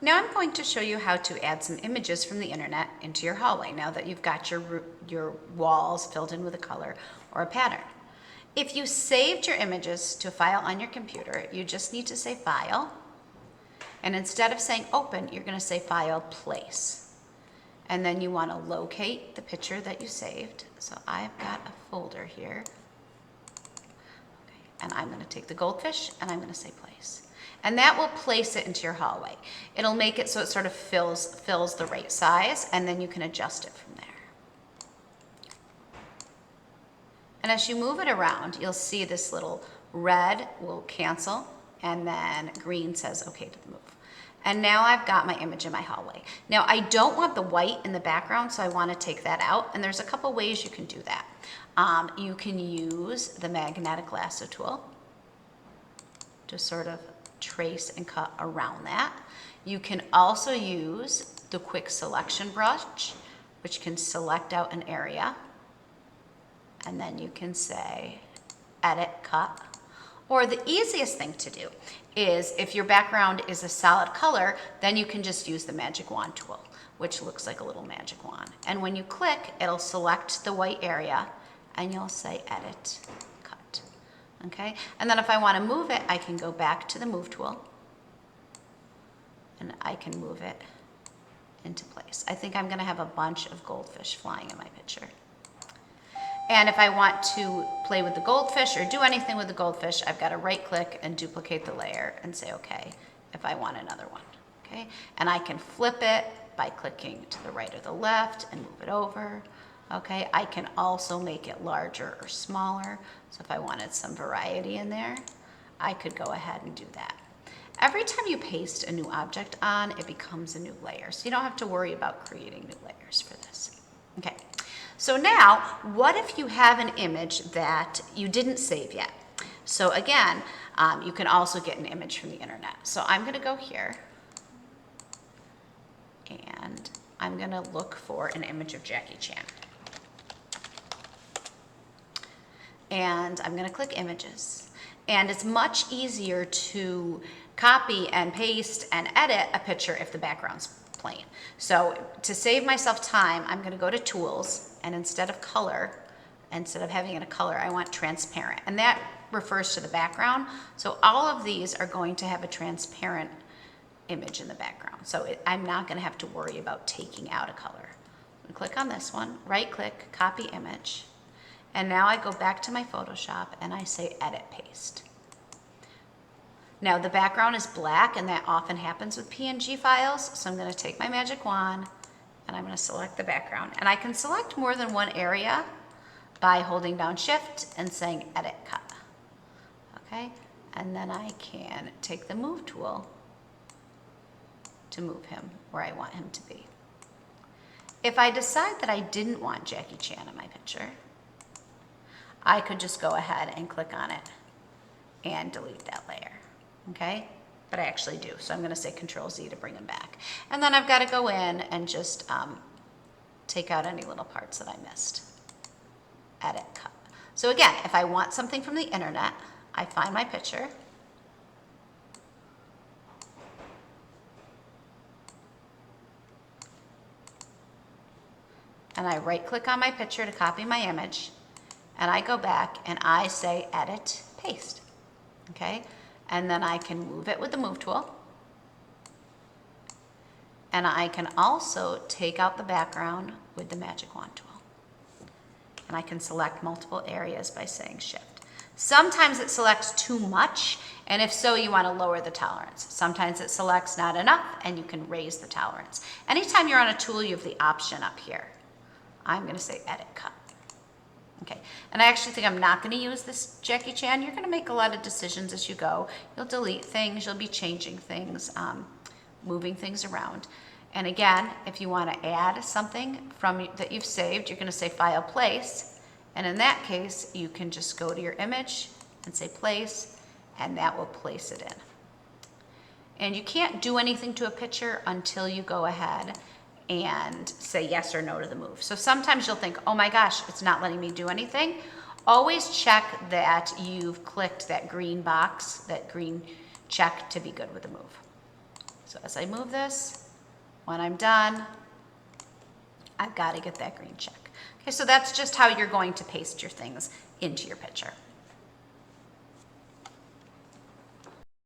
Now I'm going to show you how to add some images from the internet into your hallway now that you've got your walls filled in with a color or a pattern. If you saved your images to a file on your computer, you just need to say File, and instead of saying Open, you're going to say File Place. And then you want to locate the picture that you saved. So I've got a folder here. Okay. And I'm going to take the goldfish and I'm going to say Place. And that will place it into your hallway. It'll make it so it sort of fills the right size, and then you can adjust it from there. And as you move it around, you'll see this little red will cancel, and then green says okay to the move. And now I've got my image in my hallway. Now I don't want the white in the background, so I want to take that out. And there's a couple ways you can do that. You can use the magnetic lasso tool to sort of trace and cut around that. You can also use the quick selection brush, which can select out an area. And then you can say edit, cut. Or the easiest thing to do is if your background is a solid color, then you can just use the magic wand tool, which looks like a little magic wand. And when you click, it'll select the white area and you'll say edit, cut. Okay? And then if I want to move it, I can go back to the move tool and I can move it into place. I think I'm going to have a bunch of goldfish flying in my picture. And if I want to play with the goldfish or do anything with the goldfish, I've got to right click and duplicate the layer and say okay if I want another one. Okay? And I can flip it by clicking to the right or the left and move it over. Okay? I can also make it larger or smaller. So if I wanted some variety in there, I could go ahead and do that. Every time you paste a new object on, it becomes a new layer. So you don't have to worry about creating new layers for this. Okay. So now, what if you have an image that you didn't save yet? So again, you can also get an image from the internet. So I'm going to go here and I'm going to look for an image of Jackie Chan. And I'm going to click images. And it's much easier to copy and paste and edit a picture if the background's plain. So to save myself time, I'm going to go to Tools, and instead of color, instead of having it a color, I want transparent. And that refers to the background. So all of these are going to have a transparent image in the background. So I'm not going to have to worry about taking out a color. I'm going to click on this one, right click, copy image. And now I go back to my Photoshop and I say edit, paste. Now the background is black, and that often happens with PNG files. So I'm going to take my magic wand and I'm going to select the background. And I can select more than one area by holding down Shift and saying edit, cut. Okay? And then I can take the move tool to move him where I want him to be. If I decide that I didn't want Jackie Chan in my picture, I could just go ahead and click on it and delete that layer. Okay? But I actually do. So I'm going to say Control Z to bring them back. And then I've got to go in and just take out any little parts that I missed. Edit, cut. So again, if I want something from the internet, I find my picture. And I right click on my picture to copy my image. And I go back and I say edit, paste. Okay? And then I can move it with the move tool. And I can also take out the background with the magic wand tool. And I can select multiple areas by saying Shift. Sometimes it selects too much, and if so, you want to lower the tolerance. Sometimes it selects not enough, and you can raise the tolerance. Anytime you're on a tool, you have the option up here. I'm going to say edit, cut. Okay, and I actually think I'm not going to use this Jackie Chan. You're going to make a lot of decisions as you go. You'll delete things, you'll be changing things, moving things around. And again, if you want to add something from that you've saved, you're going to say File, Place. And in that case, you can just go to your image and say Place, and that will place it in. And you can't do anything to a picture until you go ahead and say yes or no to the move. So sometimes you'll think, oh my gosh, it's not letting me do anything. Always check that you've clicked that green box, that green check to be good with the move. So as I move this, when I'm done, I've got to get that green check. Okay, so that's just how you're going to paste your things into your picture.